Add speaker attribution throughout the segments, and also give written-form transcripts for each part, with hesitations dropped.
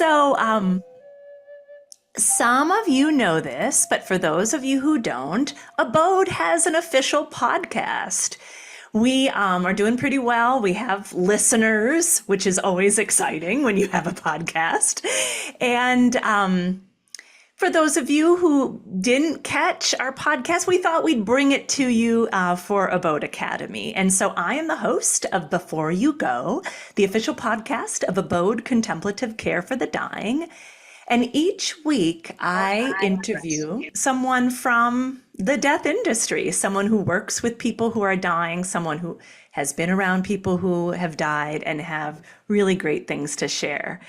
Speaker 1: So, some of you know this, but for those of you who don't, ABODE has an official podcast. We are doing pretty well. We have listeners, which is always exciting when you have a podcast. And for those of you who didn't catch our podcast, we thought we'd bring it to you for ABODE Academy. And so I am the host of Before You Go, the official podcast of ABODE Contemplative Care for the Dying. And each week I interview someone from the death industry, someone who works with people who are dying, someone who has been around people who have died and have really great things to share.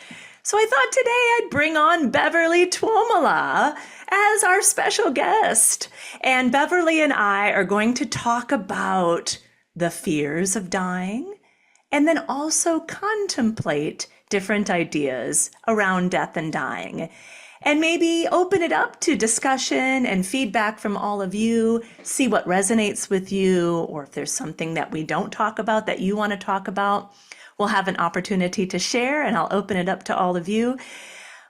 Speaker 1: So I thought today I'd bring on Beverly Tuomala as our special guest. And Beverly and I are going to talk about the fears of dying and then also contemplate different ideas around death and dying, and maybe open it up to discussion and feedback from all of you, see what resonates with you, or if there's something that we don't talk about that you want to talk about, we'll have an opportunity to share and I'll open it up to all of you.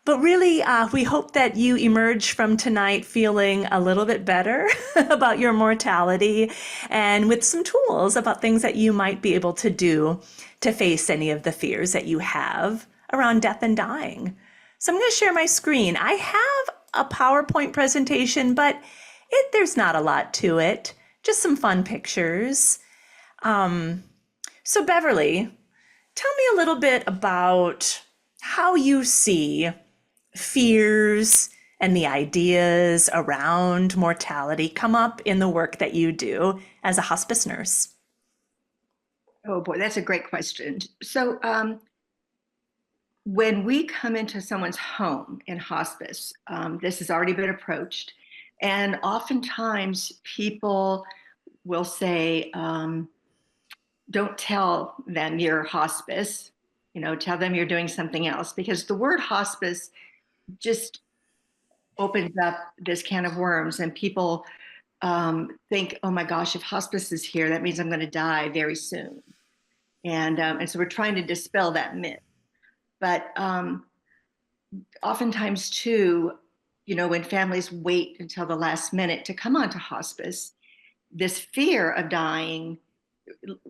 Speaker 1: But really, we hope that you emerge from tonight feeling a little bit better about your mortality and with some tools about things that you might be able to do to face any of the fears that you have around death and dying. So I'm going to share my screen. I have a PowerPoint presentation, but there's not a lot to it, just some fun pictures. So Beverly, tell me a little bit about how you see fears and the ideas around mortality come up in the work that you do as a hospice nurse.
Speaker 2: Oh boy, that's a great question. So when we come into someone's home in hospice, this has already been approached. And oftentimes people will say, don't tell them you're hospice, tell them you're doing something else, because the word hospice just opens up this can of worms, and people think, oh my gosh, if hospice is here, that means I'm going to die very soon. And so we're trying to dispel that myth. But oftentimes too, when families wait until the last minute to come onto hospice, this fear of dying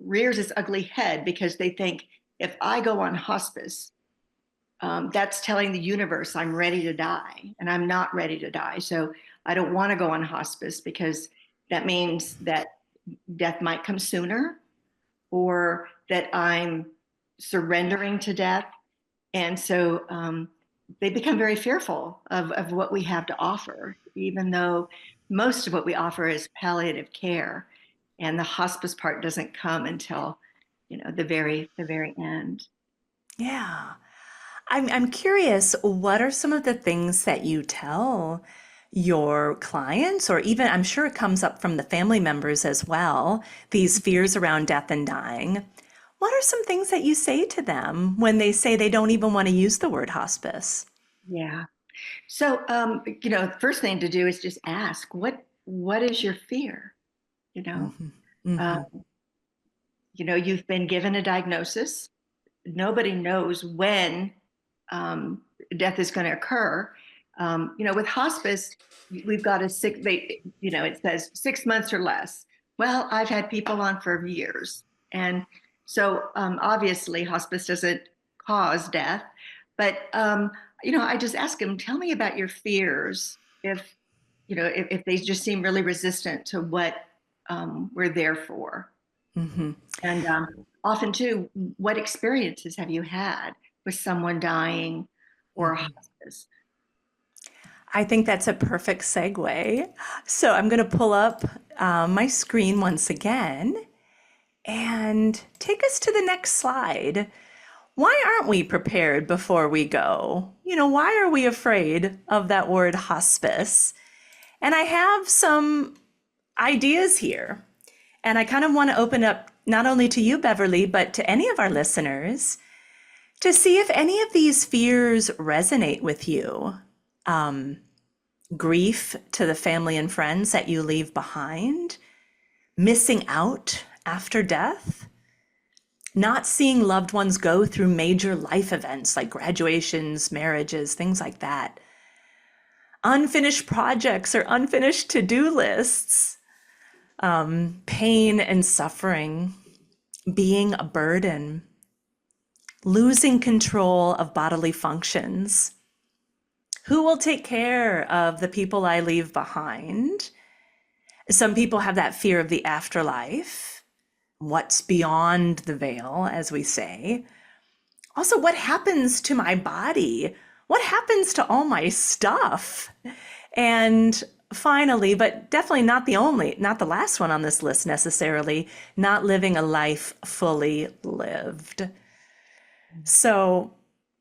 Speaker 2: rears its ugly head, because they think, if I go on hospice, that's telling the universe I'm ready to die, and I'm not ready to die. So I don't want to go on hospice, because that means that death might come sooner, or that I'm surrendering to death. And so they become very fearful of what we have to offer, even though most of what we offer is palliative care, and the hospice part doesn't come until the very end.
Speaker 1: Yeah. I'm curious, what are some of the things that you tell your clients, or even I'm sure it comes up from the family members as well, these fears around death and dying? What are some things that you say to them when they say they don't even want to use the word hospice?
Speaker 2: Yeah. So, the first thing to do is just ask, what is your fear?
Speaker 1: Mm-hmm.
Speaker 2: Um, you've been given a diagnosis. Nobody knows when death is going to occur. With hospice, we've got it says 6 months or less. Well, I've had people on for years. And so obviously hospice doesn't cause death, but I just ask them, tell me about your fears, if they just seem really resistant to what we're there for.
Speaker 1: Mm-hmm.
Speaker 2: And often too, what experiences have you had with someone dying or
Speaker 1: Mm-hmm.
Speaker 2: hospice?
Speaker 1: I think that's a perfect segue. So I'm going to pull up my screen once again and take us to the next slide. Why aren't we prepared before we go? Why are we afraid of that word hospice? And I have some ideas here. And I kind of want to open up not only to you, Beverly, but to any of our listeners to see if any of these fears resonate with you. Grief to the family and friends that you leave behind, missing out after death, not seeing loved ones go through major life events like graduations, marriages, things like that, unfinished projects or unfinished to-do lists, pain and suffering, being a burden, losing control of bodily functions. Who will take care of the people I leave behind? Some people have that fear of the afterlife, what's beyond the veil, as we say. Also, what happens to my body? What happens to all my stuff? And finally, but definitely not the last one on this list necessarily, not living a life fully lived. So,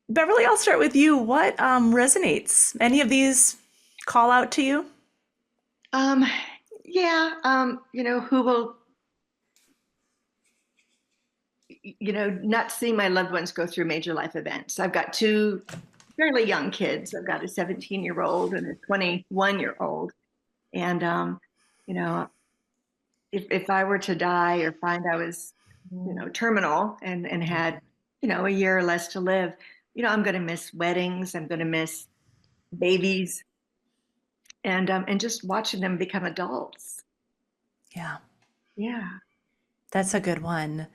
Speaker 1: Beverly, I'll start with you. What resonates? Any of these call out to you?
Speaker 2: Um, yeah, who will, not see my loved ones go through major life events. I've got two fairly young kids. I've got a 17-year-old and a 21-year-old. And, you know, if I were to die or find I was, terminal and had, a year or less to live, I'm going to miss weddings. I'm going to miss babies and just watching them become adults.
Speaker 1: Yeah,
Speaker 2: Yeah.
Speaker 1: that's a good one.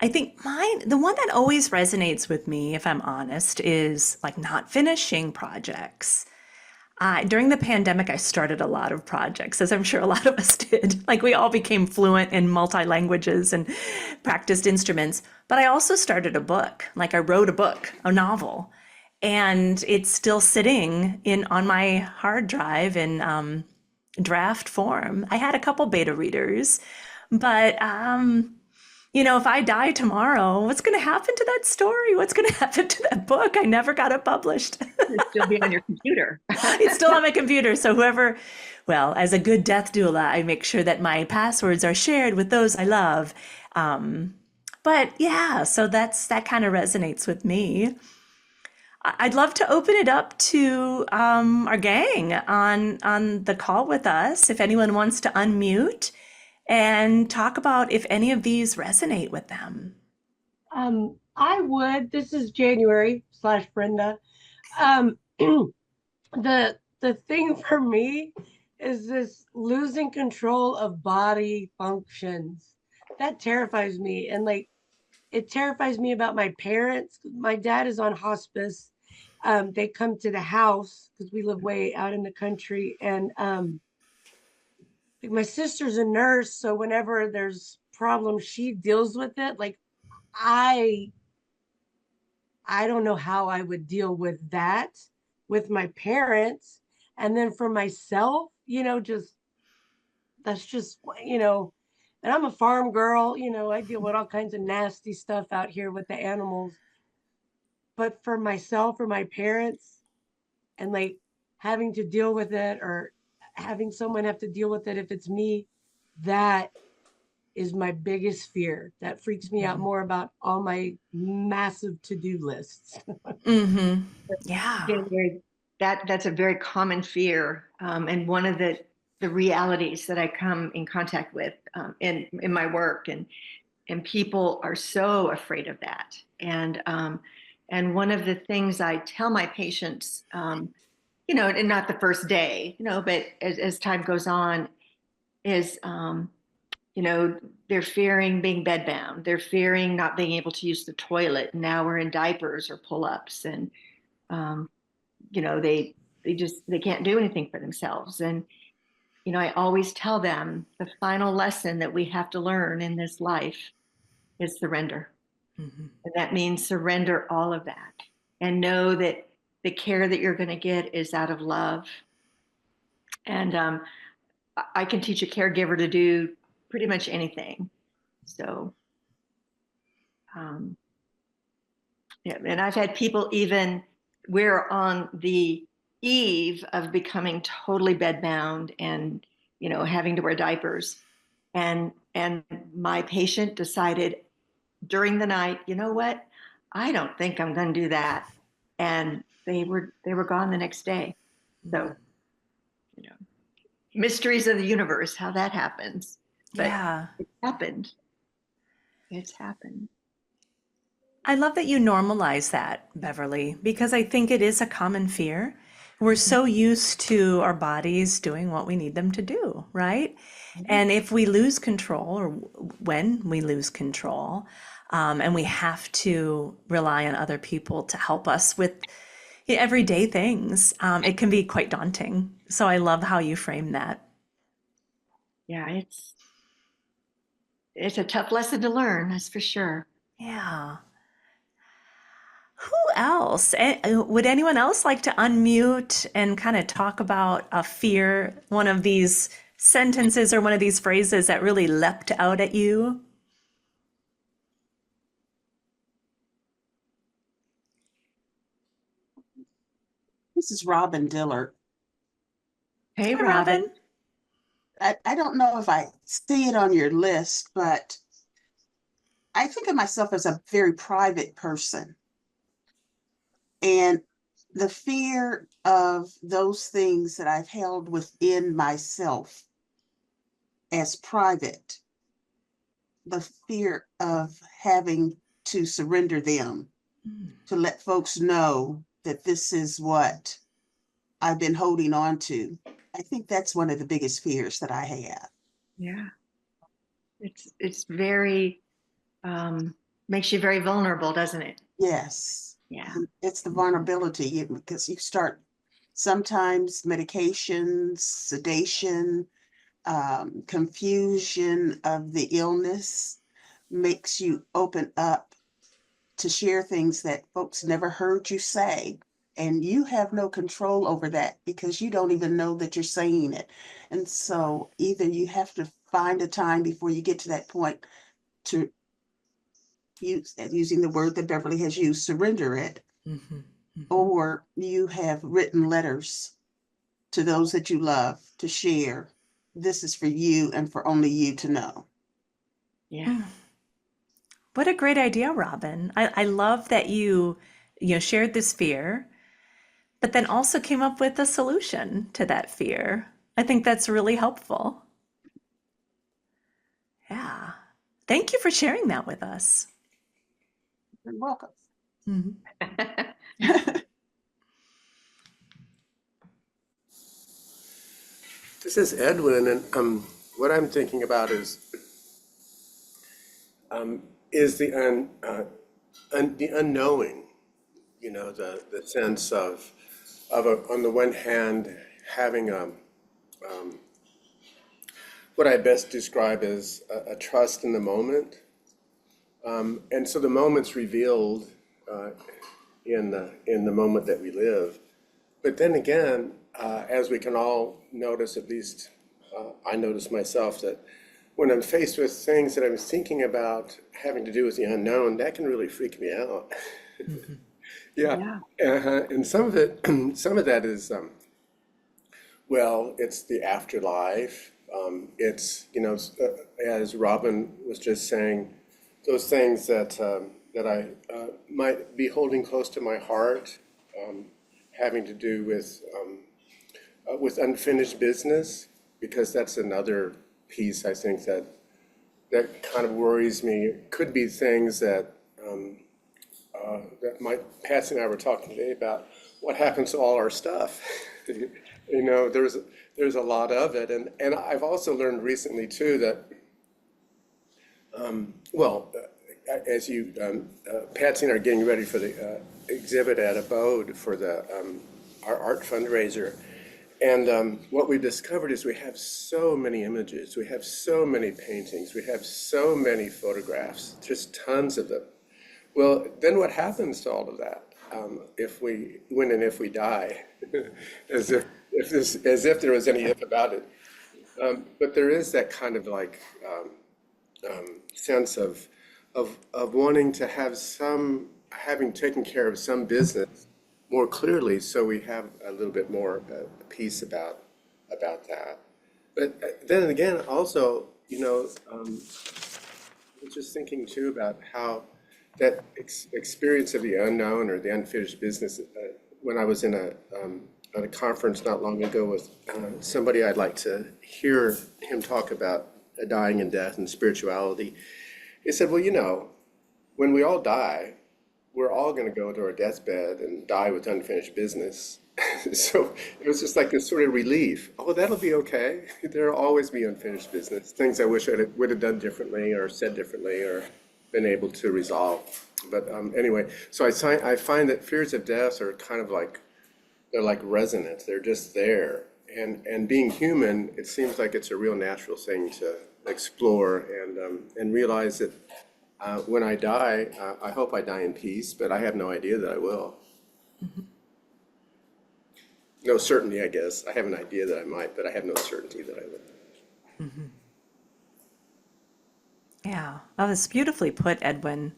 Speaker 1: I think the one that always resonates with me, if I'm honest, is like not finishing projects. During the pandemic, I started a lot of projects, as I'm sure a lot of us did. Like we all became fluent in multi languages and practiced instruments. But I also started a book. Like I wrote a book, a novel, and it's still sitting in on my hard drive in draft form. I had a couple beta readers, but if I die tomorrow, what's going to happen to that story? What's going to happen to that book? I never got it published.
Speaker 2: It'll still be on your computer.
Speaker 1: It's still on my computer. So as a good death doula, I make sure that my passwords are shared with those I love. But yeah, so that kind of resonates with me. I'd love to open it up to our gang on the call with us. If anyone wants to unmute and talk about if any of these resonate with them.
Speaker 3: I would. This is January / Brenda. The thing for me is this losing control of body functions. That terrifies me. And like it terrifies me about my parents. My dad is on hospice. They come to the house because we live way out in the country. And my sister's a nurse, so whenever there's problems, she deals with it. Like I don't know how I would deal with that with my parents. And then for myself, that's just, and I'm a farm girl, I deal with all kinds of nasty stuff out here with the animals. But for myself or my parents and like having to deal with it or having someone have to deal with it if it's me, that is my biggest fear. That freaks me out more about all my massive to-do lists.
Speaker 1: Mm-hmm. Yeah.
Speaker 2: That's a very common fear, and one of the realities that I come in contact with in my work, and people are so afraid of that. And one of the things I tell my patients, and not the first day, but as time goes on, is they're fearing being bedbound. They're fearing not being able to use the toilet. Now we're in diapers or pull-ups, and um, they can't do anything for themselves. And I always tell them the final lesson that we have to learn in this life is surrender.
Speaker 1: Mm-hmm.
Speaker 2: And that means surrender all of that and know that the care that you're going to get is out of love. And I can teach a caregiver to do pretty much anything. So, yeah, and I've had people we're on the eve of becoming totally bedbound and, having to wear diapers. And my patient decided during the night, you know what? I don't think I'm going to do that. And they were gone the next day. So, mysteries of the universe, how that happens. But
Speaker 1: Yeah.
Speaker 2: it happened. It's happened.
Speaker 1: I love that you normalize that, Beverly, because I think it is a common fear. We're so used to our bodies doing what we need them to do, right? And if we lose control, or when we lose control, and we have to rely on other people to help us with everyday things, it can be quite daunting. So I love how you frame that.
Speaker 2: Yeah, it's a tough lesson to learn, that's for sure.
Speaker 1: Yeah. Who else? Would anyone else like to unmute and kind of talk about a fear, one of these sentences or one of these phrases that really leapt out at you?
Speaker 4: This is Robin Dillard.
Speaker 2: Hey,
Speaker 1: Hi,
Speaker 2: Robin.
Speaker 1: Robin.
Speaker 4: I don't know if I see it on your list, but I think of myself as a very private person. And the fear of those things that I've held within myself as private, the fear of having to surrender them, to let folks know that this is what I've been holding on to. I think that's one of the biggest fears that I have.
Speaker 2: Yeah, it's very makes you very vulnerable, doesn't it?
Speaker 4: Yes.
Speaker 2: Yeah.
Speaker 4: It's the vulnerability because you start sometimes medications, sedation, confusion of the illness makes you open up to share things that folks never heard you say. And you have no control over that because you don't even know that you're saying it. And so either you have to find a time before you get to that point to using the word that Beverly has used, surrender it, or you have written letters to those that you love to share. This is for you and for only you to know.
Speaker 2: Yeah.
Speaker 1: What a great idea, Robin. I love that you shared this fear, but then also came up with a solution to that fear. I think that's really helpful. Yeah. Thank you for sharing that with us.
Speaker 4: You're welcome.
Speaker 5: This is Edwin, and what I'm thinking about is the unknowing. You know, the sense of on the one hand having what I best describe as a trust in the moment, and so the moment's revealed in the moment that we live. But then again, as we can all notice, at least I notice myself, that when I'm faced with things that I'm thinking about having to do with the unknown, that can really freak me out. Yeah. And some of it, some of that is, well, it's the afterlife. It's, you know, as Robin was just saying, those things that I might be holding close to my heart, having to do with unfinished business, because that's another piece I think that kind of worries me. It could be things that Patsy and I were talking today about what happens to all our stuff. You know, there's a lot of it, and I've also learned recently too that as you Patsy and I are getting ready for the exhibit at ABODE for the our art fundraiser. And what we've discovered is we have so many images, we have so many paintings, we have so many photographs, just tons of them. Well, then what happens to all of that if we die? as if there was any if about it. But there is that kind of like sense of wanting to have having taken care of some business more clearly, so we have a little bit more peace about that. But then again, also, you know, I was just thinking too about how that experience of the unknown or the unfinished business. When I was in at a conference not long ago with somebody I'd like to hear him talk about dying and death and spirituality, he said, "Well, you know, when we all die, we're all going to go to our deathbed and die with unfinished business. So it was just like this sort of relief. Oh, that'll be okay. There'll always be unfinished business, things I wish I would have done differently or said differently or been able to resolve. But anyway, so I find that fears of death are kind of like, they're like resonant. They're just there. And being human, it seems like it's a real natural thing to explore and realize that when I die, I hope I die in peace, but I have no idea that I will. No certainty, I guess. I have an idea that I might, but I have no certainty that I will.
Speaker 1: Yeah, oh, that's beautifully put, Edwin.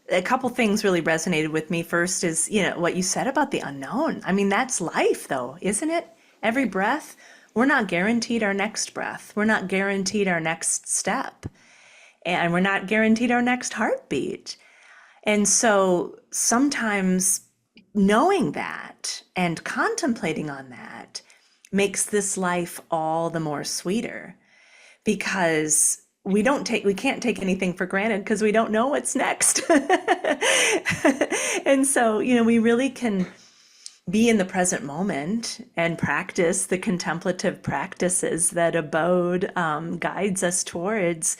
Speaker 1: A couple things really resonated with me. First is, what you said about the unknown. I mean, that's life, though, isn't it? Every breath, we're not guaranteed our next breath. We're not guaranteed our next step. And we're not guaranteed our next heartbeat. And so sometimes knowing that and contemplating on that makes this life all the more sweeter, because we can't take anything for granted because we don't know what's next. And so, we really can be in the present moment and practice the contemplative practices that ABODE guides us towards,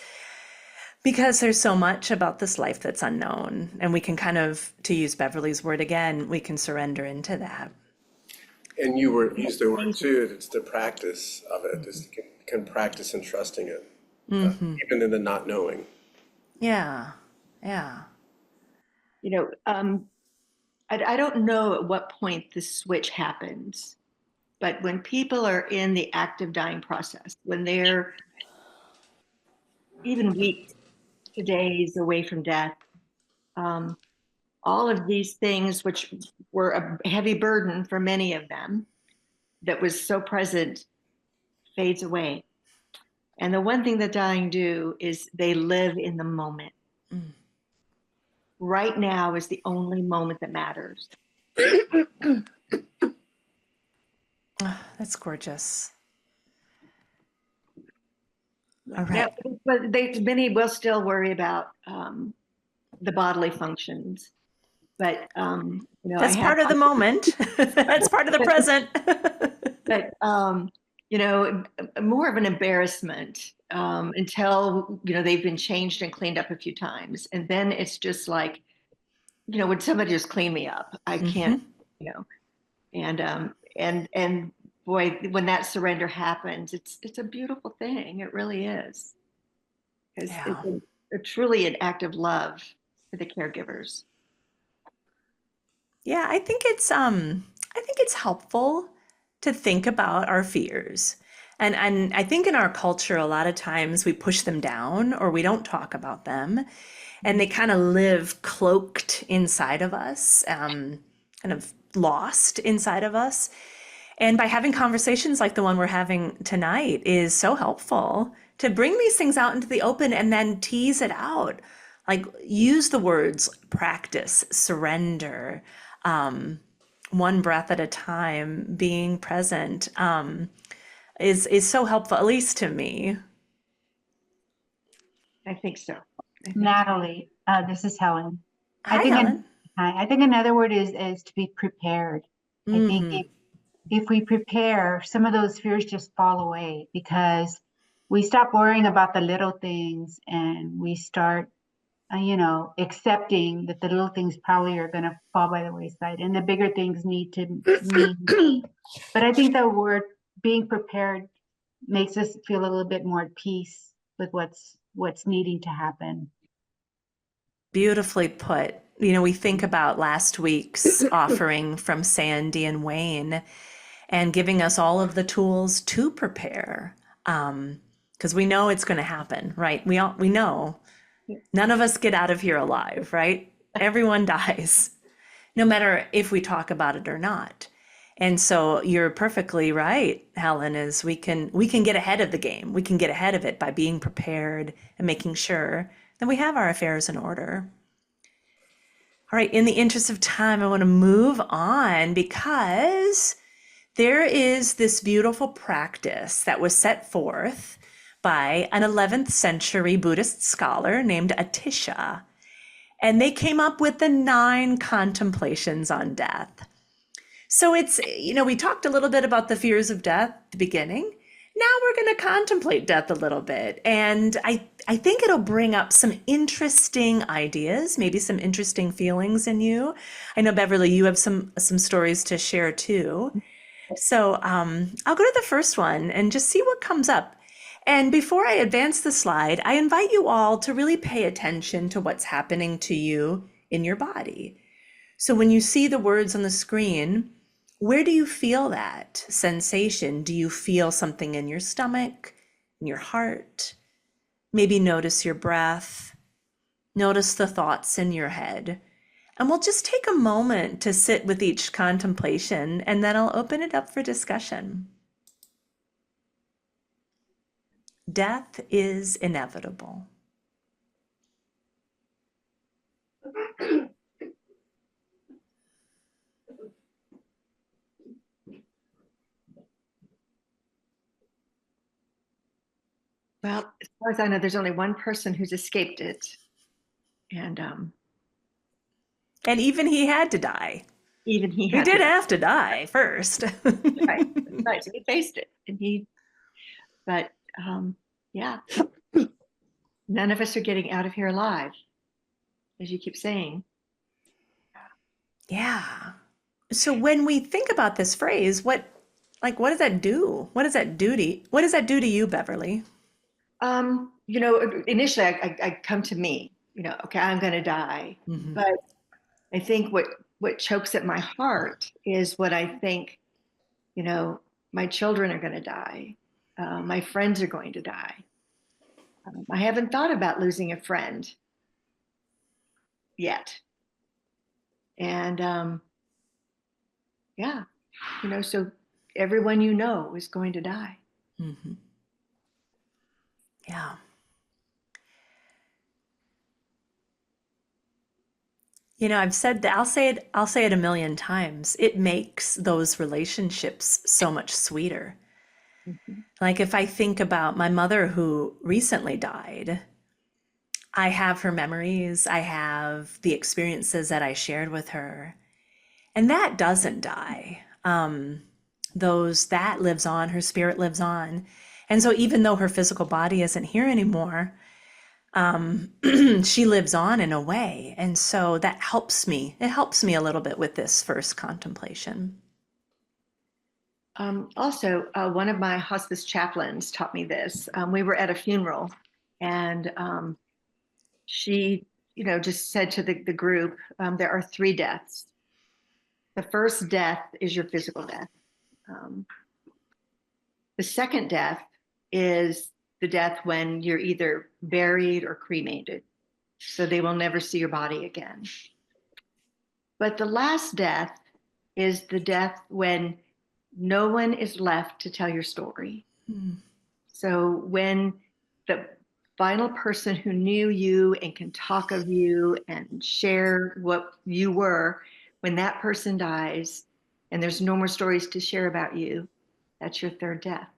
Speaker 1: because there's so much about this life that's unknown, and we can kind of, to use Beverly's word again, we can surrender into that.
Speaker 5: And you used the word too, it's the practice of it, just can practice in trusting it, even in the not knowing.
Speaker 1: Yeah.
Speaker 2: I don't know at what point the switch happens, but when people are in the active dying process, when they're even weeks to days away from death, all of these things, which were a heavy burden for many of them, that was so present, fades away. And the one thing that dying do is they live in the moment. Right now is the only moment that matters.
Speaker 1: Oh, that's gorgeous. All right.
Speaker 2: Yeah, but many will still worry about the bodily functions, but
Speaker 1: That's part of the moment. That's part of the present.
Speaker 2: But more of an embarrassment until they've been changed and cleaned up a few times, and then it's just like, would somebody just clean me up? I can't, and boy, when that surrender happens, it's a beautiful thing. It really is, because it's truly an act of love for the caregivers.
Speaker 1: Yeah, I think it's helpful to think about our fears. And I think in our culture, a lot of times we push them down or we don't talk about them, and they kind of live cloaked inside of us, kind of lost inside of us. And by having conversations like the one we're having tonight is so helpful to bring these things out into the open and then tease it out. Like, use the words practice, surrender, one breath at a time, being present, is so helpful, at least to me.
Speaker 2: I think so.
Speaker 6: Natalie, this is Helen.
Speaker 1: Hi, Helen.
Speaker 6: I think another word is to be prepared. I think if we prepare, some of those fears just fall away, because we stop worrying about the little things and we start accepting that the little things probably are going to fall by the wayside and the bigger things need to mean. But I think the word being prepared makes us feel a little bit more at peace with what's needing to happen.
Speaker 1: Beautifully put. We think about last week's offering from Sandy and Wayne and giving us all of the tools to prepare, because we know it's going to happen, right? We know none of us get out of here alive, right? Everyone dies, no matter if we talk about it or not. And so you're perfectly right, Helen, is we can get ahead of the game. We can get ahead of it by being prepared and making sure that we have our affairs in order. All right, in the interest of time, I want to move on, because there is this beautiful practice that was set forth by an 11th century Buddhist scholar named Atisha. And they came up with the 9 contemplations on death. So it's, we talked a little bit about the fears of death at the beginning. Now we're going to contemplate death a little bit. And I think it'll bring up some interesting ideas, maybe some interesting feelings in you. I know, Beverly, you have some stories to share too. So I'll go to the first one and just see what comes up. And before I advance the slide, I invite you all to really pay attention to what's happening to you in your body. So when you see the words on the screen, where do you feel that sensation? Do you feel something in your stomach, in your heart? Maybe notice your breath. Notice the thoughts in your head. And we'll just take a moment to sit with each contemplation, and then I'll open it up for discussion. Death is inevitable.
Speaker 2: Well, as far as I know, there's only one person who's escaped it. And
Speaker 1: even he had to die.
Speaker 2: even he
Speaker 1: He
Speaker 2: had
Speaker 1: did
Speaker 2: to,
Speaker 1: have to die first.
Speaker 2: right, right. So he faced it, and but yeah, none of us are getting out of here alive, as you keep saying.
Speaker 1: Yeah. So when we think about this phrase, what does that do? What does that do to you, Beverly?
Speaker 2: Initially I come to me, okay, I'm going to die.
Speaker 1: Mm-hmm.
Speaker 2: But I think what chokes at my heart is what I think, my children are going to die. My friends are going to die. I haven't thought about losing a friend yet. And yeah, so everyone is going to die.
Speaker 1: Mm-hmm. Yeah. I've said that, I'll say it a million times. It makes those relationships so much sweeter.
Speaker 2: Mm-hmm.
Speaker 1: Like if I think about my mother who recently died, I have her memories, I have the experiences that I shared with her, and that doesn't die. That lives on, her spirit lives on. And so even though her physical body isn't here anymore, she lives on in a way. And so that helps me. It helps me a little bit with this first contemplation.
Speaker 2: Also, one of my hospice chaplains taught me this. We were at a funeral, and she, just said to the group, there are 3 deaths. The first death is your physical death. The second death is the death when you're either buried or cremated, so they will never see your body again. But the last death is the death when no one is left to tell your story.
Speaker 1: Mm.
Speaker 2: So when the final person who knew you and can talk of you and share what you were, when that person dies and there's no more stories to share about you, that's your third death.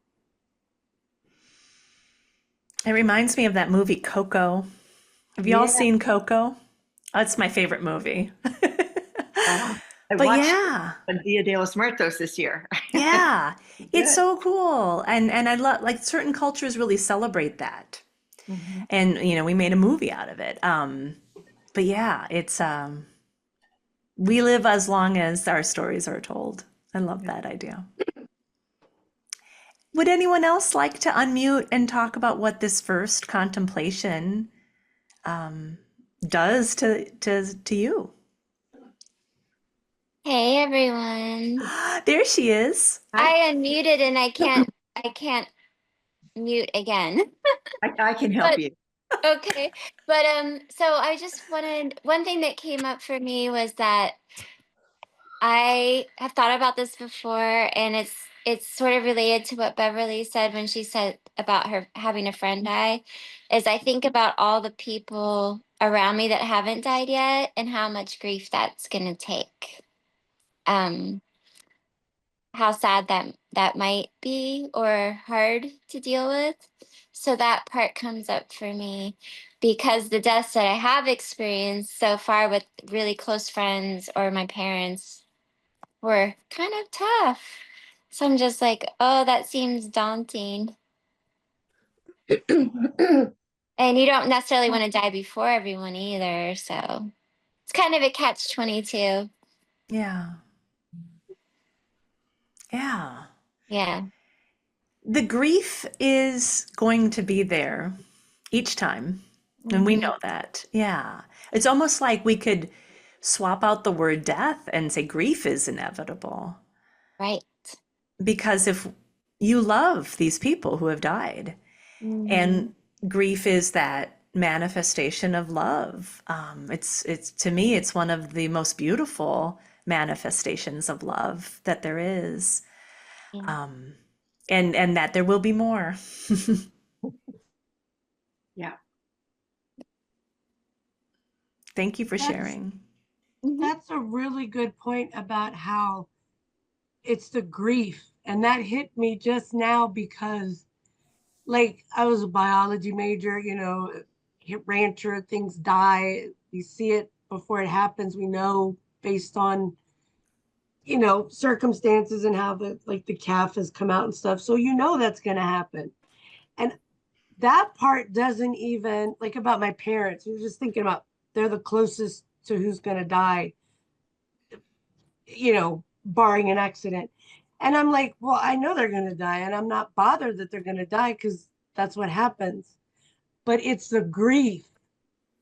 Speaker 1: It reminds me of that movie Coco. Have you all seen Coco? That's my favorite movie.
Speaker 2: I
Speaker 1: But
Speaker 2: watched
Speaker 1: yeah,
Speaker 2: Dia de los Muertos this year.
Speaker 1: yeah, it's
Speaker 2: Good.
Speaker 1: so cool. And I love, like, certain cultures really celebrate that.
Speaker 2: Mm-hmm.
Speaker 1: And, we made a movie out of it. But yeah, it's, we live as long as our stories are told. I love that idea. Would anyone else like to unmute and talk about what this first contemplation does to you?
Speaker 7: Hey everyone.
Speaker 1: There she is.
Speaker 7: I unmuted and I can't mute again.
Speaker 2: I can help
Speaker 7: But
Speaker 2: you.
Speaker 7: okay. But so I just wanted, one thing that came up for me was that I have thought about this before, and it's sort of related to what Beverly said when she said about her having a friend die, is I think about all the people around me that haven't died yet and how much grief that's going to take. How sad that might be, or hard to deal with. So that part comes up for me because the deaths that I have experienced so far with really close friends or my parents were kind of tough. So I'm just like, oh, that seems daunting. And you don't necessarily want to die before everyone either. So it's kind of a catch-22.
Speaker 1: Yeah. Yeah.
Speaker 7: Yeah.
Speaker 1: The grief is going to be there each time. And we
Speaker 7: Mhm.
Speaker 1: know that. Yeah. It's almost like we could swap out the word death and say grief is inevitable.
Speaker 7: Right.
Speaker 1: Because if you love these people who have died,
Speaker 7: Mhm.
Speaker 1: and grief is that manifestation of love. It's to me, it's one of the most beautiful manifestations of love that there is.
Speaker 7: Yeah.
Speaker 1: And that there will be more.
Speaker 2: Yeah.
Speaker 1: Thank you for
Speaker 3: That's
Speaker 1: sharing.
Speaker 7: Mhm.
Speaker 3: that's a really good point about how it's the grief. And that hit me just now because like I was a biology major, hit rancher, things die. We see it before it happens. We know based on, circumstances and how the calf has come out and stuff. So that's gonna happen. And that part doesn't even like about my parents. You're just thinking about they're the closest to who's gonna die, barring an accident. And I'm like, well, I know they're going to die, and I'm not bothered that they're going to die because that's what happens. But it's the grief.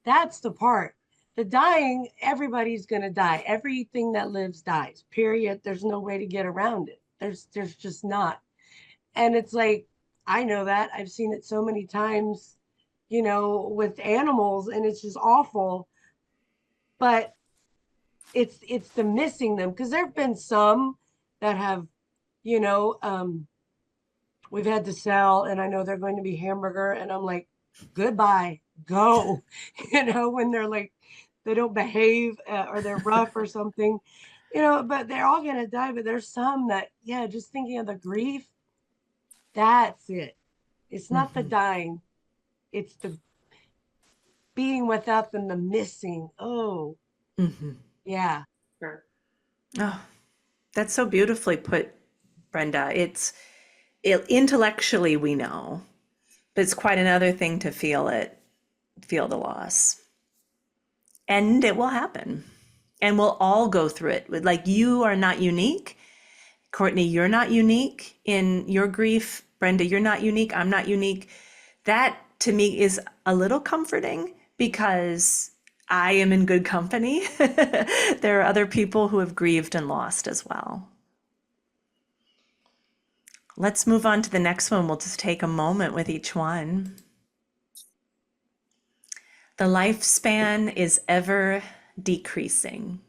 Speaker 3: That's the part. The dying, everybody's going to die. Everything that lives dies, period. There's no way to get around it. There's just not. And it's like, I know that. I've seen it so many times, with animals, and it's just awful. But it's the missing them because there have been some that have, you know, um, we've had to sell, and I know they're going to be hamburger, and I'm like, goodbye, go, when they're like, they don't behave or they're rough or something, but they're all going to die. But there's some that, yeah, just thinking of the grief, that's it. It's not the dying, it's the being without them, the missing. Oh,
Speaker 1: Mm-hmm.
Speaker 3: yeah.
Speaker 2: Sure.
Speaker 1: Oh, that's so beautifully put, Brenda. Intellectually we know, but it's quite another thing to feel the loss. And it will happen. And we'll all go through it. Like, you are not unique. Courtney, you're not unique in your grief. Brenda, you're not unique. I'm not unique. That to me is a little comforting because I am in good company. There are other people who have grieved and lost as well. Let's move on to the next one. We'll just take a moment with each one. The lifespan is ever decreasing.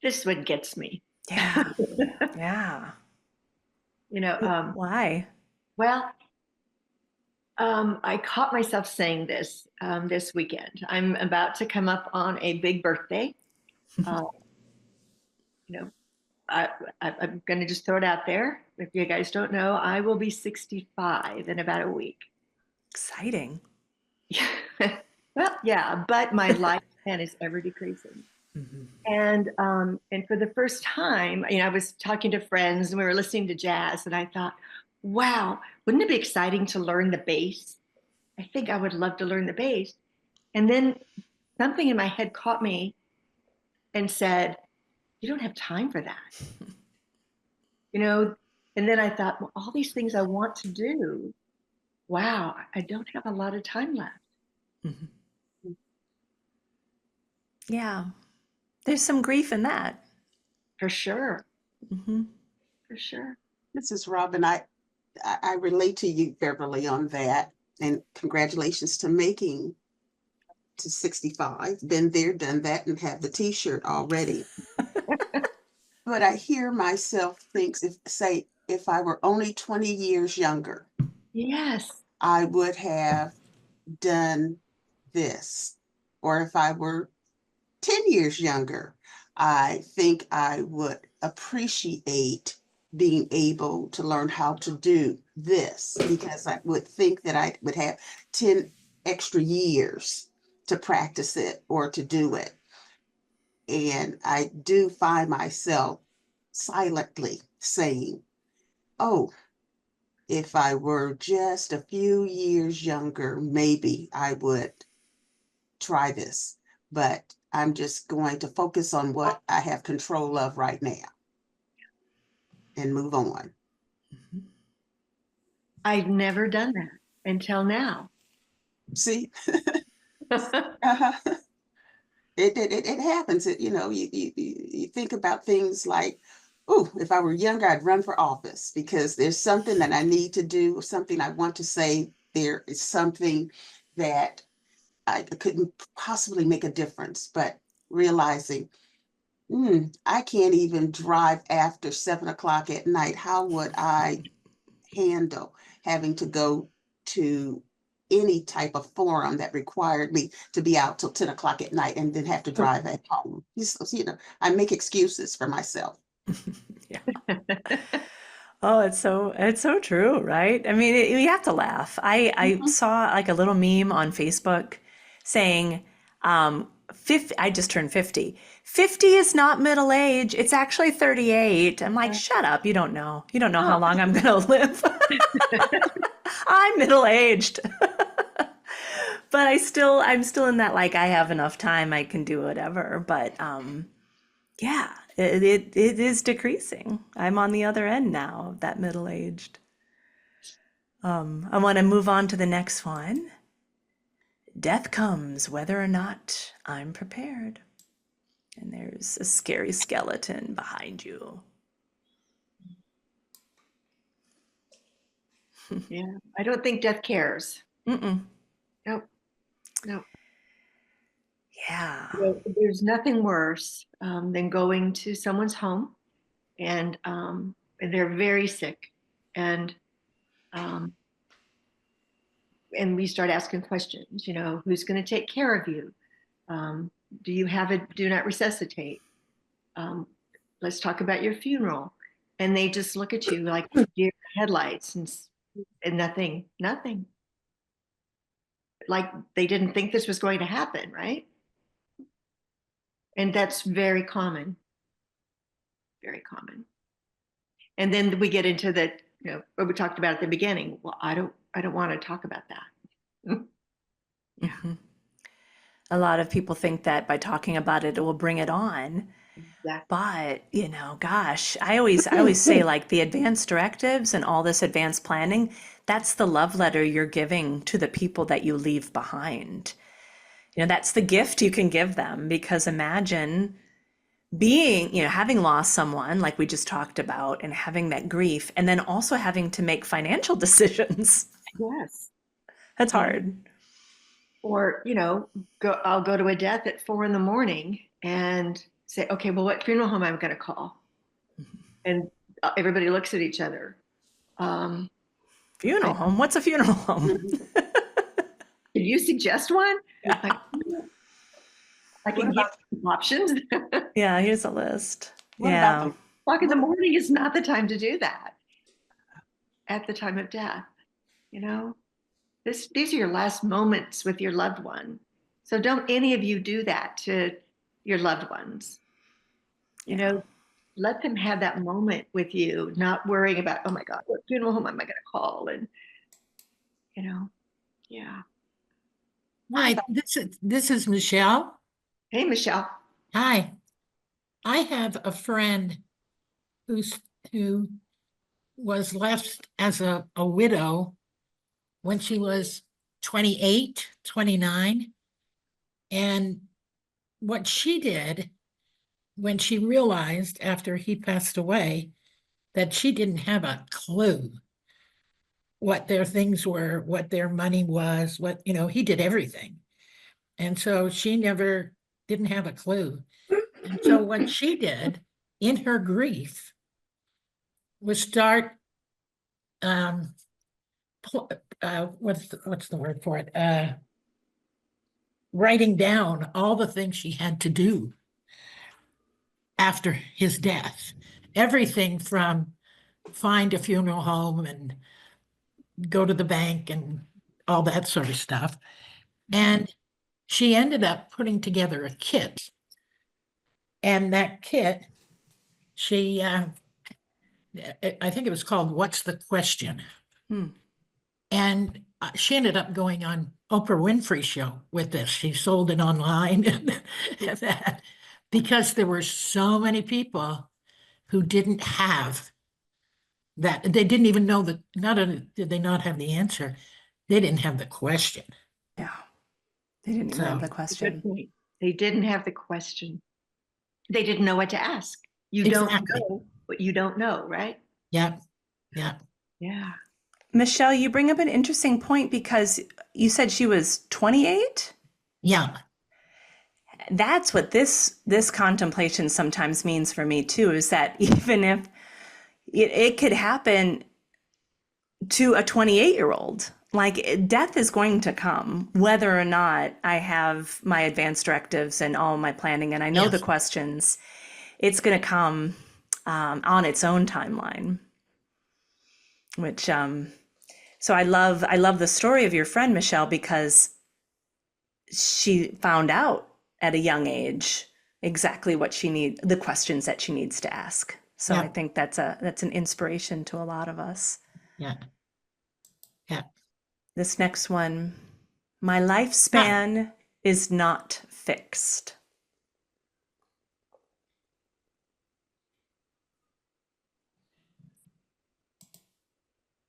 Speaker 2: This one gets me.
Speaker 1: Yeah. Yeah. Why?
Speaker 2: Well, I caught myself saying this this weekend. I'm about to come up on a big birthday. Uh, you know, I'm going to just throw it out there. If you guys don't know, I will be 65 in about a week.
Speaker 1: Exciting.
Speaker 2: Well, yeah, but my lifespan is ever decreasing.
Speaker 1: Mm-hmm.
Speaker 2: And for the first time, I was talking to friends and we were listening to jazz, and I thought, wow, wouldn't it be exciting to learn the bass? I think I would love to learn the bass. And then something in my head caught me and said, you don't have time for that. And then I thought, well, all these things I want to do, wow, I don't have a lot of time left.
Speaker 1: Mm-hmm. Yeah. There's some grief in that.
Speaker 2: For sure.
Speaker 1: Mm-hmm.
Speaker 2: For sure.
Speaker 4: This is Robin. I relate to you, Beverly, on that. And congratulations to making to 65. Been there, done that, and have the t-shirt already. But I hear myself think, if I were only 20 years younger,
Speaker 2: Yes.
Speaker 4: I would have done this or if I were 10 years younger, I think I would appreciate being able to learn how to do this, because I would think that I would have 10 extra years to practice it or to do it. And I do find myself silently saying, oh, if I were just a few years younger, maybe I would try this. But I'm just going to focus on what I have control of right now and move on.
Speaker 2: I've never done that until now.
Speaker 4: See, uh-huh. It happens. You think about things like, oh, if I were younger, I'd run for office because there's something that I need to do, something I want to say. There is something that I couldn't possibly make a difference, but realizing, I can't even drive after 7 o'clock at night. How would I handle having to go to any type of forum that required me to be out till 10 o'clock at night and then have to drive at home? I make excuses for myself.
Speaker 1: Yeah. Oh, it's so true, right? I mean, you have to laugh. I saw like a little meme on Facebook saying, 50, I just turned 50. 50 is not middle age. It's actually 38. I'm like, shut up. You don't know. You don't know how long I'm going to live. I'm middle-aged. But I'm still in that, like, I have enough time. I can do whatever. But yeah, it is decreasing. I'm on the other end now of that middle-aged. I want to move on to the next one. Death comes whether or not I'm prepared. And there's a scary skeleton behind you.
Speaker 2: Yeah, I don't think death cares.
Speaker 1: Mm-mm.
Speaker 2: Nope. No.
Speaker 1: Yeah.
Speaker 2: There's nothing worse than going to someone's home and they're very sick, and we start asking questions. Who's going to take care of you? Do you have a do not resuscitate? Let's talk about your funeral. And they just look at you like deer headlights and nothing. Like they didn't think this was going to happen, right? And that's very common. Very common. And then we get into what we talked about at the beginning. Well, I don't want to talk about that.
Speaker 1: Mm-hmm. A lot of people think that by talking about it, it will bring it on.
Speaker 2: Exactly.
Speaker 1: But, gosh, I always say, like, the advanced directives and all this advanced planning, that's the love letter you're giving to the people that you leave behind. That's the gift you can give them, because imagine being, having lost someone like we just talked about and having that grief, and then also having to make financial decisions.
Speaker 2: Yes.
Speaker 1: That's hard.
Speaker 2: Or, I'll go to a death at 4 a.m. and say, okay, well, what funeral home am I going to call? And everybody looks at each other.
Speaker 1: Funeral home? What's a funeral home?
Speaker 2: Can you suggest one?
Speaker 1: Yeah.
Speaker 2: I can give options.
Speaker 1: Yeah, here's a list.
Speaker 4: What
Speaker 1: Yeah.
Speaker 4: about
Speaker 2: O'clock in the morning is not the time to do that. At the time of death, these are your last moments with your loved one. So don't any of you do that to your loved ones. Let them have that moment with you, not worrying about, oh my God, what funeral home am I going to call? And, yeah.
Speaker 8: Hi, this is Michelle.
Speaker 2: Hey, Michelle.
Speaker 8: Hi. I have a friend who was left as a widow when she was 28, 29. And what she did when she realized after he passed away that she didn't have a clue what their things were, what their money was, he did everything. And so she didn't have a clue. And so what she did in her grief was start, what's the word for it? writing down all the things she had to do after his death. Everything from find a funeral home and go to the bank and all that sort of stuff. And she ended up putting together a kit. And that kit, she, I think it was called What's the Question?
Speaker 1: Hmm.
Speaker 8: And she ended up going on Oprah Winfrey show with this. She sold it online and that, because there were so many people who didn't have that. They didn't even know that, not only did they not have the answer, they didn't have the question.
Speaker 1: Yeah. They didn't even have
Speaker 8: So-
Speaker 1: the question.
Speaker 2: Good point. They didn't have the question. They didn't know what to ask. You
Speaker 8: Exactly.
Speaker 2: don't know what you don't know, right?
Speaker 8: Yeah, yeah.
Speaker 2: Yeah.
Speaker 1: Michelle, you bring up an interesting point because you said she was 28.
Speaker 8: Yeah,
Speaker 1: That's what this contemplation sometimes means for me too, is that even if it could happen to a 28-year-old, like death is going to come, whether or not I have my advance directives and all my planning and I know the
Speaker 8: Yes.
Speaker 1: questions, it's going to come on its own timeline. Which so I love the story of your friend Michelle, because she found out at a young age exactly what the questions that she needs to ask. So
Speaker 8: Yeah.
Speaker 1: I think that's an inspiration to a lot of us.
Speaker 8: yeah, yeah.
Speaker 1: This next one, my lifespan is not fixed.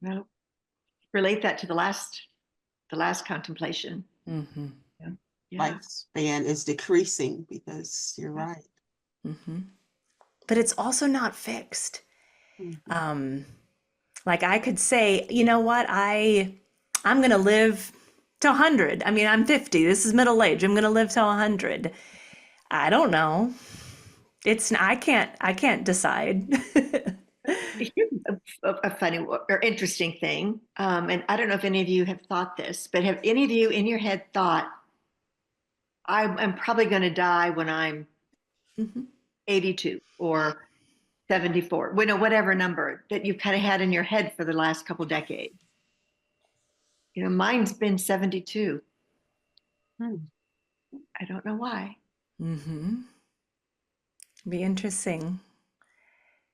Speaker 2: Well, relate that to the last contemplation.
Speaker 1: Mm-hmm.
Speaker 2: Yeah.
Speaker 4: Lifespan is decreasing because you're right.
Speaker 1: Mm-hmm. But it's also not fixed.
Speaker 4: Mhm.
Speaker 1: Like I could say, you know what, I'm going to live to 100. I mean, I'm 50. This is middle age. I'm going to live to 100. I don't know. I can't decide.
Speaker 2: Here's a funny or interesting thing, and I don't know if any of you have thought this, but have any of you in your head thought, I'm probably going to die when I'm
Speaker 1: Mhm.
Speaker 2: 82 or 74, whatever number that you've kind of had in your head for the last couple decades? Mine's been 72.
Speaker 4: Hmm.
Speaker 2: I don't know why.
Speaker 1: Mm-hmm. Be interesting.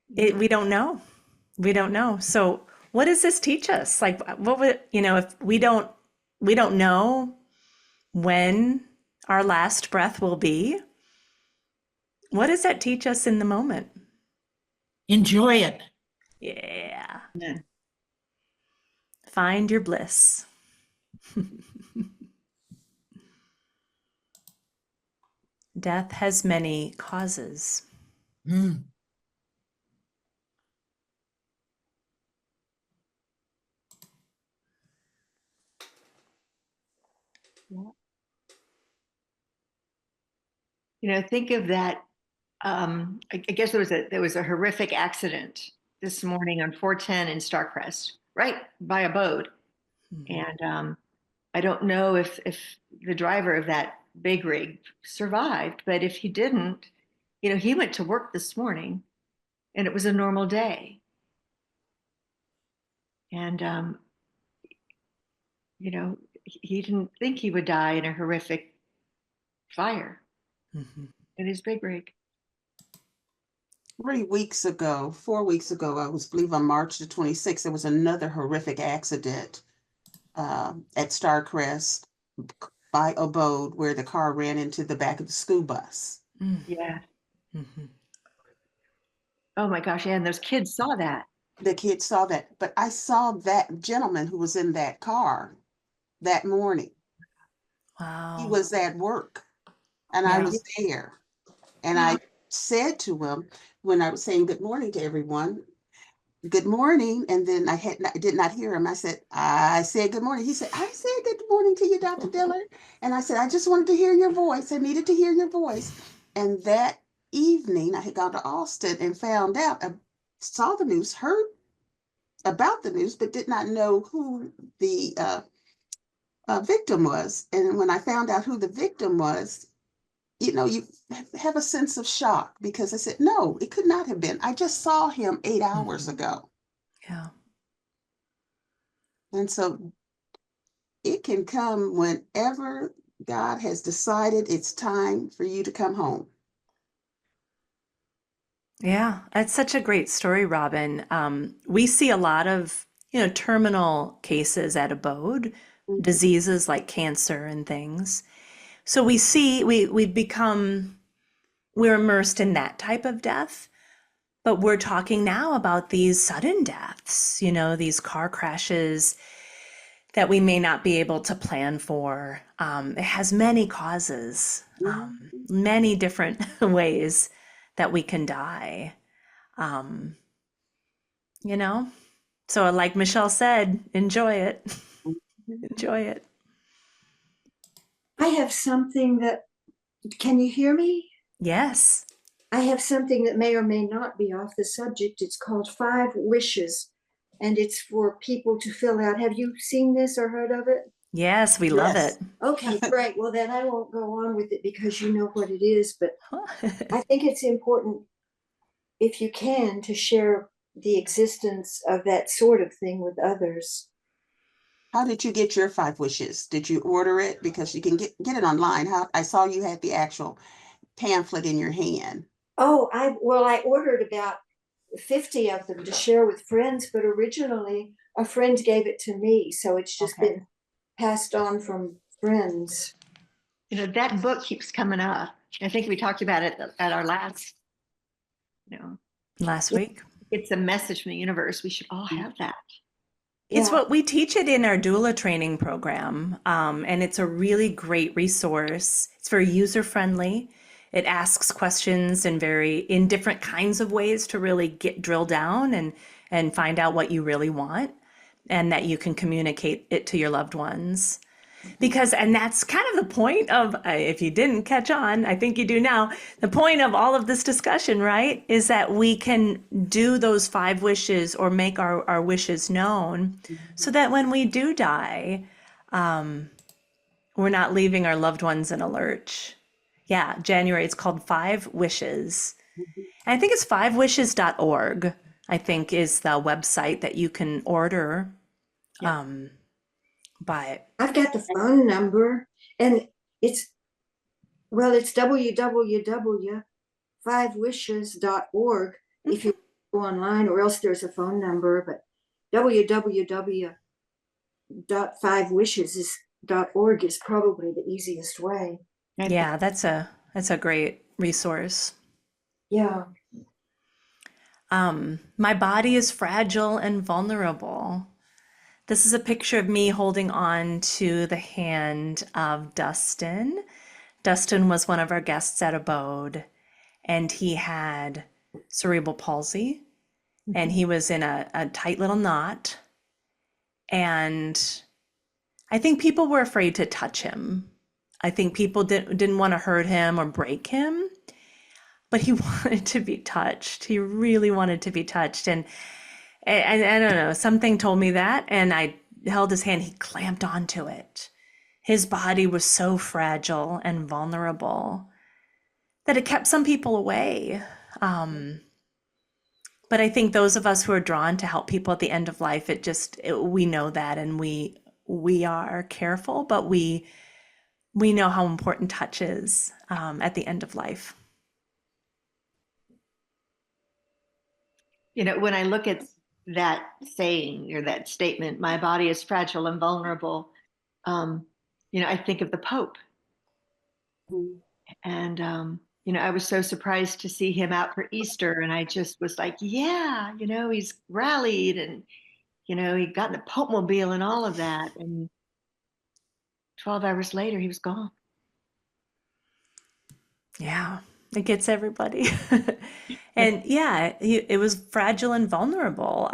Speaker 2: Yeah.
Speaker 1: We don't know. We don't know. So what does this teach us? Like what would, if we don't know when our last breath will be, what does that teach us in the moment?
Speaker 8: Enjoy it.
Speaker 1: Yeah.
Speaker 2: Yeah.
Speaker 1: Find your bliss. Death has many causes.
Speaker 8: Mm.
Speaker 2: Think of that. I guess there was a horrific accident this morning on 410 in Starcrest, right by ABODE. And I don't know if the driver of that big rig survived, but if he didn't, he went to work this morning and it was a normal day. And he didn't think he would die in a horrific fire in his big rig.
Speaker 4: 4 weeks ago, I believe on March the 26th, there was another horrific accident at Starcrest by ABODE where the car ran into the back of the school bus.
Speaker 2: Yeah.
Speaker 1: Mm-hmm.
Speaker 2: Oh my gosh. Yeah. And those kids saw that.
Speaker 4: The kids saw that, but I saw that gentleman who was in that car that morning.
Speaker 1: Wow.
Speaker 4: He was at work and I was there. And I said to him when I was saying good morning to everyone, good morning. And then I did not hear him. I said good morning. He said, I said good morning to you, Dr. Dillard. And I said, I just wanted to hear your voice. I needed to hear your voice. And that evening I had gone to Austin and found out, saw the news, heard about the news, but did not know who the victim was. And when I found out who the victim was, you have a sense of shock because I said, no, it could not have been. I just saw him 8 hours ago.
Speaker 1: Yeah.
Speaker 4: And so it can come whenever God has decided it's time for you to come home.
Speaker 1: Yeah, that's such a great story, Robin. We see a lot of, terminal cases at ABODE, diseases like cancer and things. So we're immersed in that type of death, but we're talking now about these sudden deaths, these car crashes that we may not be able to plan for. It has many causes, many different ways that we can die. Um, you know, so like Michelle said, enjoy it. Enjoy it.
Speaker 9: I have something that, can you hear me?
Speaker 1: Yes.
Speaker 9: I have something that may or may not be off the subject. It's called 5 Wishes, and it's for people to fill out. Have you seen this or heard of it?
Speaker 1: Yes, we love
Speaker 4: Yes.
Speaker 1: it.
Speaker 9: Okay, great. Well, then I won't go on with it because you know what it is, but I think it's important, if you can, to share the existence of that sort of thing with others.
Speaker 4: How did you get your 5 wishes? Did you order it? Because you can get it online. I saw you had the actual pamphlet in your hand.
Speaker 9: Oh, I ordered about 50 of them to share with friends, but originally a friend gave it to me, so it's just
Speaker 4: Okay.
Speaker 9: been passed on from friends.
Speaker 2: That book keeps coming up. I think we talked about it at our last,
Speaker 1: Last week.
Speaker 2: it's a message from the universe. We should all have that.
Speaker 1: It's
Speaker 9: Yeah.
Speaker 1: what we teach it in our doula training program. And it's a really great resource. It's very user-friendly. It asks questions in different kinds of ways to really drill down and find out what you really want, and that you can communicate it to your loved ones. And that's kind of the point of, if you didn't catch on, I think you do now, the point of all of this discussion, right, is that we can do those 5 wishes or make our wishes known so that when we do die, we're not leaving our loved ones in a lurch. Yeah, January, it's called 5 Wishes. And I think it's 5wishes.org, I think is the website that you can order. But
Speaker 9: I've got the phone number, and it's www.5wishes.org if you go online, or else there's a phone number, but www.5wishes.org is probably the easiest way.
Speaker 1: yeah, that's a great resource.
Speaker 9: Yeah.
Speaker 1: My body is fragile and vulnerable. This is a picture of me holding on to the hand of Dustin. Dustin was one of our guests at ABODE, and he had cerebral palsy, and he was in a tight little knot. And I think people were afraid to touch him. I think people didn't want to hurt him or break him, but he wanted to be touched. He really wanted to be touched. And I don't know, something told me that, and I held his hand. He clamped onto it. His body was so fragile and vulnerable that it kept some people away. But I think those of us who are drawn to help people at the end of life, we know that, and we are careful, but we know how important touch is at the end of life.
Speaker 2: When I look at that saying or that statement, my body is fragile and vulnerable, I think of the Pope. And, I was so surprised to see him out for Easter, and I just was like, yeah, he's rallied, and, he got in the Pope mobile and all of that. And 12 hours later, he was gone.
Speaker 1: Yeah, it gets everybody. And yeah, it was fragile and vulnerable.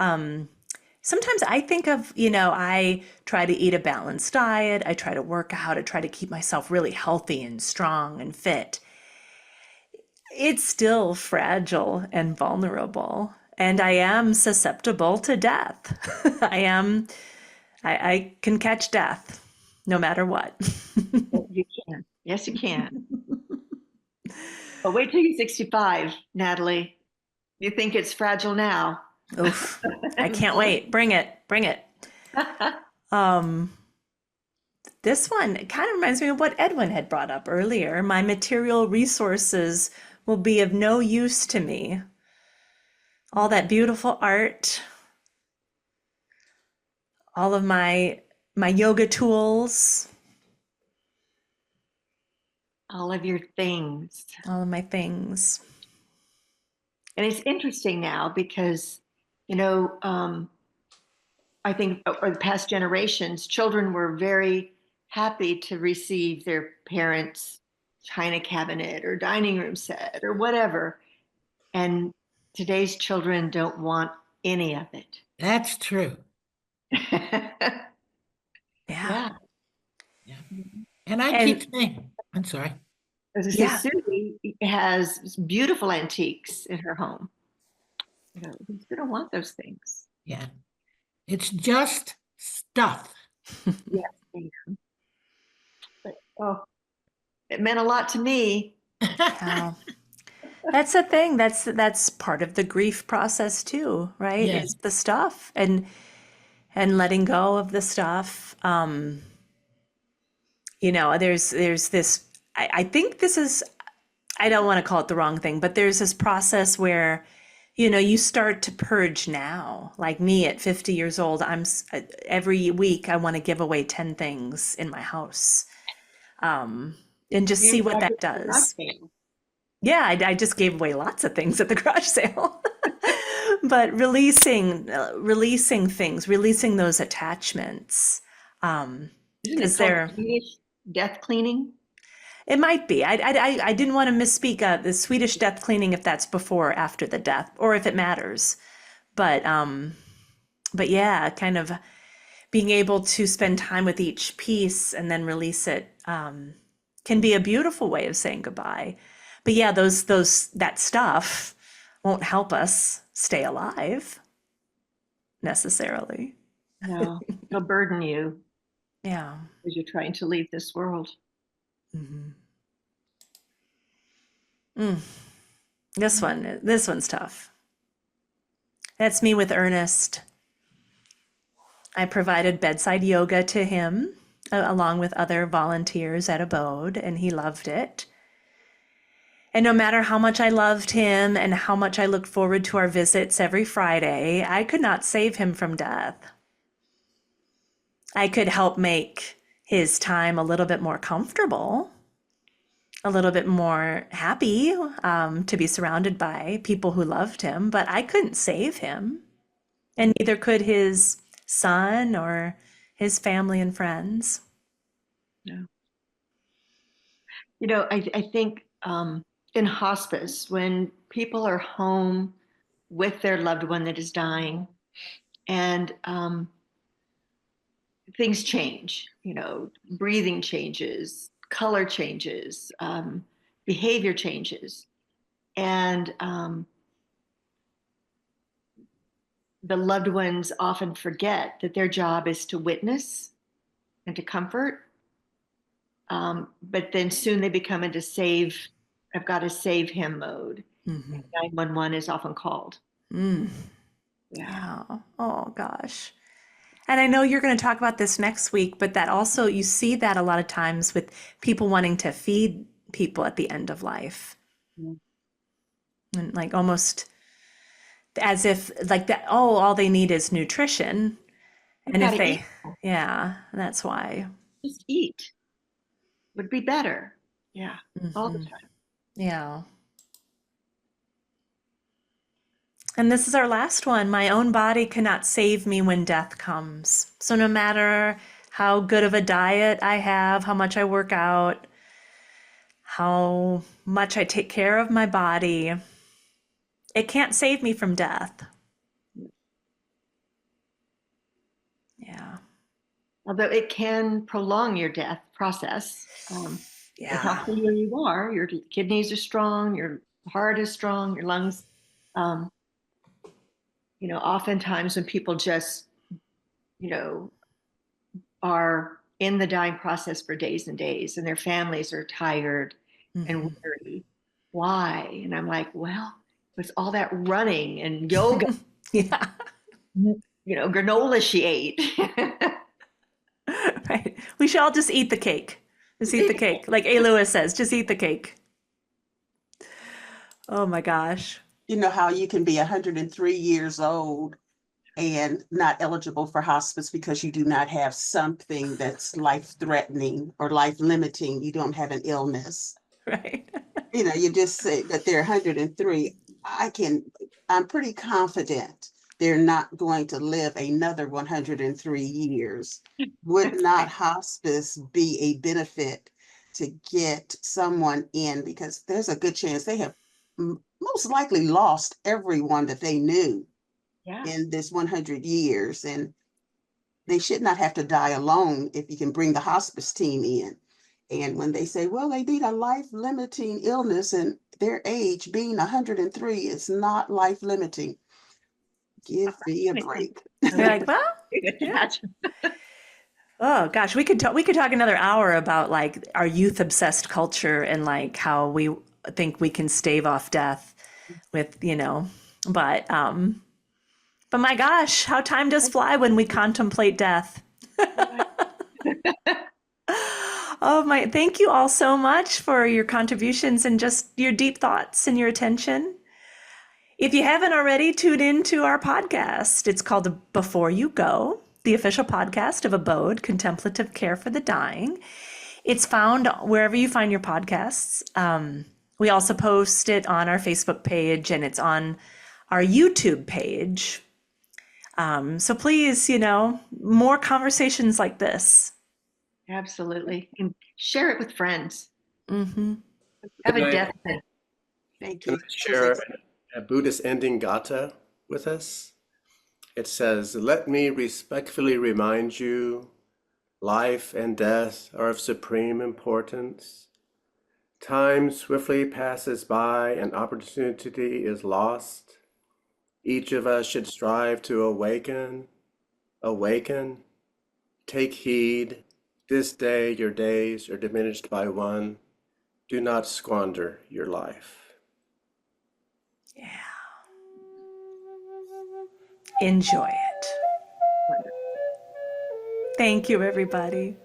Speaker 1: Sometimes I think of, I try to eat a balanced diet. I try to work out. I try to keep myself really healthy and strong and fit. It's still fragile and vulnerable. And I am susceptible to death. I can catch death. no matter what.
Speaker 2: You can. Yes, you can. But wait till you're 65, Natalie. You think it's fragile now.
Speaker 1: Oof, I can't wait. Bring it, bring it. This one kind of reminds me of what Edwin had brought up earlier. My material resources will be of no use to me. All that beautiful art, all of my yoga tools,
Speaker 2: All of your things.
Speaker 1: all of my things.
Speaker 2: And it's interesting now because, I think over the past generations, children were very happy to receive their parents' china cabinet or dining room set or whatever. And today's children don't want any of it.
Speaker 8: That's true.
Speaker 1: Yeah.
Speaker 2: Yeah.
Speaker 8: Yeah. And I
Speaker 1: And-
Speaker 8: keep saying, I'm sorry.
Speaker 2: As I say,
Speaker 1: Yeah.
Speaker 2: Susie has beautiful antiques in her home. Who's going to want those things?
Speaker 8: Yeah. It's just stuff.
Speaker 2: Yes. But, it meant a lot to me.
Speaker 1: Wow. That's the thing. That's part of the grief process too, right?
Speaker 8: Yes.
Speaker 1: It's the stuff and letting go of the stuff. There's this. I think this is. I don't want to call it the wrong thing, but there's this process where, you start to purge now. Like me at 50 years old, every week I want to give away 10 things in my house, and just see what that does. Yeah, I just gave away lots of things at the garage sale. But releasing things, releasing those attachments.
Speaker 2: Isn't
Speaker 1: Is
Speaker 2: it
Speaker 1: there?
Speaker 2: called Swedish death cleaning?
Speaker 1: It might be. I didn't want to misspeak the Swedish death cleaning if that's before or after the death, or if it matters. But yeah, kind of being able to spend time with each piece and then release it can be a beautiful way of saying goodbye. But yeah, that stuff won't help us stay alive necessarily.
Speaker 2: No, it'll burden you
Speaker 1: Yeah.
Speaker 2: as you're trying to leave this world.
Speaker 1: Mm-hmm. This one's tough. That's me with Ernest. I provided bedside yoga to him along with other volunteers at ABODE, and he loved it. And no matter how much I loved him and how much I looked forward to our visits every Friday, I could not save him from death. I could help make his time a little bit more comfortable, a little bit more happy to be surrounded by people who loved him, but I couldn't save him. And neither could his son or his family and friends.
Speaker 2: No. I think in hospice, when people are home with their loved one that is dying, and things change, breathing changes, color changes, behavior changes. And the loved ones often forget that their job is to witness and to comfort. But then soon they become into I've got to save him mode.
Speaker 1: Mm-hmm.
Speaker 2: 911 is often called.
Speaker 1: Yeah. Oh, gosh. And I know you're going to talk about this next week, but that also, you see that a lot of times with people wanting to feed people at the end of life. And like almost as if like that, all they need is nutrition. And if they, yeah, that's why.
Speaker 2: Just eat would be better. Yeah, all the time.
Speaker 1: Yeah. And this is our last one. My own body cannot save me when death comes. So no matter how good of a diet I have, how much I work out, how much I take care of my body, it can't save me from death. Yeah.
Speaker 2: Although it can prolong your death process. The healthier you are, your kidneys are strong, your heart is strong, your lungs. Oftentimes when people just, are in the dying process for days and days, and their families are tired and weary. Why? And I'm like, well, it's all that running and yoga,
Speaker 1: Yeah.
Speaker 2: granola she ate.
Speaker 1: Right. We should all just eat the cake. Just eat the cake. Like A. Lewis says, just eat the cake. Oh my gosh.
Speaker 4: You know how you can be 103 years old and not eligible for hospice because you do not have something that's life-threatening or life-limiting. You don't have an illness.
Speaker 1: Right.
Speaker 4: You just say that they're 103. I'm pretty confident they're not going to live another 103 years. Would not hospice be a benefit to get someone in? Because there's a good chance they have most likely lost everyone that they knew
Speaker 2: Yeah.
Speaker 4: in this 100 years. And they should not have to die alone if you can bring the hospice team in. And when they say, well, they need a life-limiting illness and their age being 103 is not life-limiting, give me a break.
Speaker 1: You're like, well, yeah. Oh gosh, we could talk another hour about like our youth obsessed culture and like how we think we can stave off death with, but my gosh, how time does fly when we contemplate death. Oh my, thank you all so much for your contributions and just your deep thoughts and your attention. If you haven't already, tune into our podcast. It's called Before You Go, the official podcast of ABODE, Contemplative Care for the Dying. It's found wherever you find your podcasts. We also post it on our Facebook page and it's on our YouTube page. So please, more conversations like this.
Speaker 2: Absolutely. And share it with friends.
Speaker 1: Mm-hmm.
Speaker 2: Have a deathbed.
Speaker 4: Thank
Speaker 5: Can
Speaker 4: you.
Speaker 5: I share a Buddhist ending gatha with us? It says, let me respectfully remind you, life and death are of supreme importance. Time swiftly passes by and opportunity is lost. Each of us should strive to awaken. Take heed. This day your days are diminished by one. Do not squander your life.
Speaker 1: Yeah. Enjoy it. Thank you, everybody.